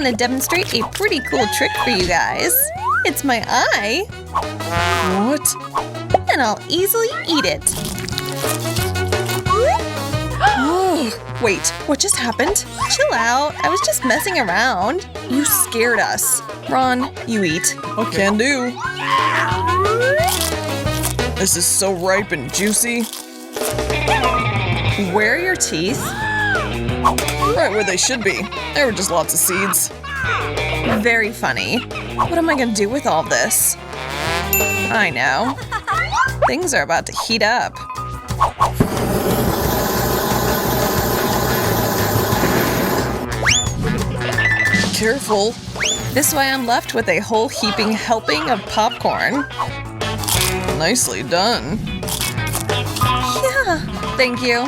gonna demonstrate a pretty cool trick for you guys. It's my eye. What? And I'll easily eat it. Wait, what just happened? Chill out, I was just messing around. You scared us. Ron, you eat. Okay. Can do. This is so ripe and juicy. Where are your teeth? Right where they should be. There were just lots of seeds. Very funny. What am I gonna do with all this? I know. Things are about to heat up. Careful. This way I'm left with a whole heaping helping of popcorn. Nicely done. Yeah, thank you.